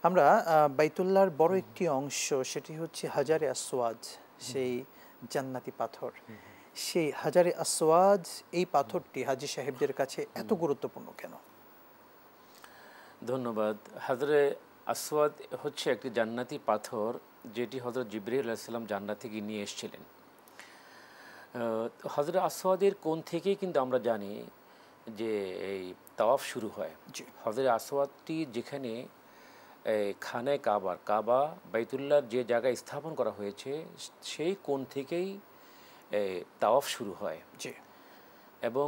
আমরা বাইতুল্লাহর বড় একটি অংশ, সেটি হচ্ছে হাজারে আসওয়াদ, সেই জান্নাতি পাথর। সেই হাজারে আসওয়াদ, এই পাথরটি হাজী সাহেবদের কাছে এত গুরুত্বপূর্ণ কেন? ধন্যবাদ। হাজরে আসওয়াদ হচ্ছে একটি জান্নাতি পাথর, যেটি হযরত জিবরাইল আলাইহিস সালাম জান্নাত থেকে নিয়ে এসেছিলেন। হযরত আসওয়াদের কোণ থেকেই কিন্তু আমরা জানি যে এই তাওয়াফ শুরু হয়। জি। হযরত আসওয়াদটি যেখানে খানায় কাবা বাইতুল্লাহর যে জায়গায় স্থাপন করা হয়েছে, সেই কোণ থেকেই তাওয়াফ শুরু হয়। জি। এবং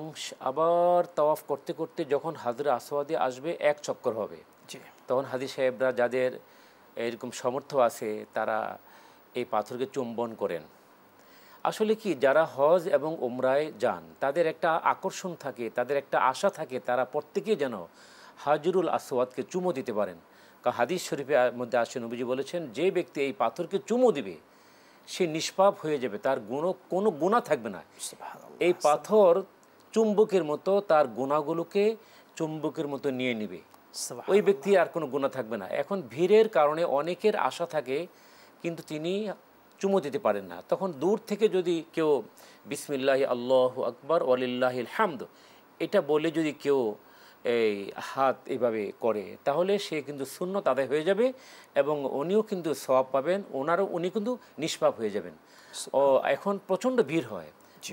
আবার তাওয়াফ করতে করতে যখন হাজরে আসওয়াদে আসবে, এক চক্কর হবে। জি। তখন হাজী সাহেবরা, যাদের এরকম সামর্থ্য আছে, তারা এই পাথরকে চুম্বন করেন। আসলে কি, যারা হজ এবং উমরায় যান, তাদের একটা আকর্ষণ থাকে, তাদের একটা আশা থাকে, তারা প্রত্যেকেই যেন হাজরুল আসওয়াদকে চুমো দিতে পারেন। কারণ হাদিস শরীফের মধ্যে আসে, নবীজি বলেছেন, যে ব্যক্তি এই পাথরকে চুমো দিবে সে নিষ্পাপ হয়ে যাবে, তার কোনো গুনাহ থাকবে না। সুবহানাল্লাহ। এই পাথর চুম্বকের মতো তার গুনাহগুলোকে চুম্বকের মতো নিয়ে নেবে, ওই ব্যক্তি আর কোনো গুনাহ থাকবে না। এখন ভিড়ের কারণে অনেকের আশা থাকে, কিন্তু তিনি চুমো দিতে পারেন না। তখন দূর থেকে যদি কেউ বিসমিল্লাহি আল্লাহু আকবার ওয়ালিল্লাহিল হামদ এটা বলে যদি কেউ এই হাত এইভাবে করে, তাহলে সে কিন্তু সুন্নত আদায় হয়ে যাবে এবং উনিও কিন্তু সওয়াব পাবেন, উনি কিন্তু নিষ্পাপ হয়ে যাবেন। ও এখন প্রচণ্ড ভিড় হয়।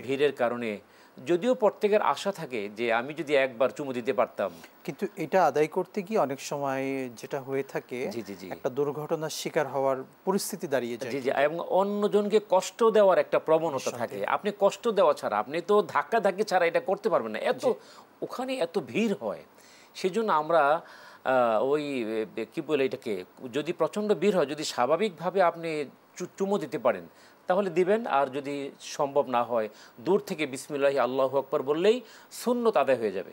ভিড়ের কারণে যদিও প্রত্যেকের আশা থাকে যে আমি যদি একবার চুমু দিতে পারতাম, কিন্তু এটা আদায় করতে গিয়ে অনেক সময় যেটা হয়ে থাকে, জি জি জি একটা দুর্ঘটনার শিকার হওয়ার পরিস্থিতি দাঁড়িয়ে যায়। জি জি এবং অন্যজনকে কষ্ট দেওয়ার একটা প্রবণতা থাকে। আপনি কষ্ট দেওয়া ছাড়া, আপনি তো ধাক্কা ধাক্কি ছাড়া এটা করতে পারবেন না, ওখানে এত ভিড় হয়। সেজন্য আমরা ওই কি বলে এটাকে, যদি প্রচণ্ড ভিড় হয়, যদি স্বাভাবিকভাবে আপনি চুমো দিতে পারেন তাহলে দিবেন, আর যদি সম্ভব না হয় দূর থেকে বিসমিল্লাহি আল্লাহু আকবার বললেই সুন্নত আদায় হয়ে যাবে।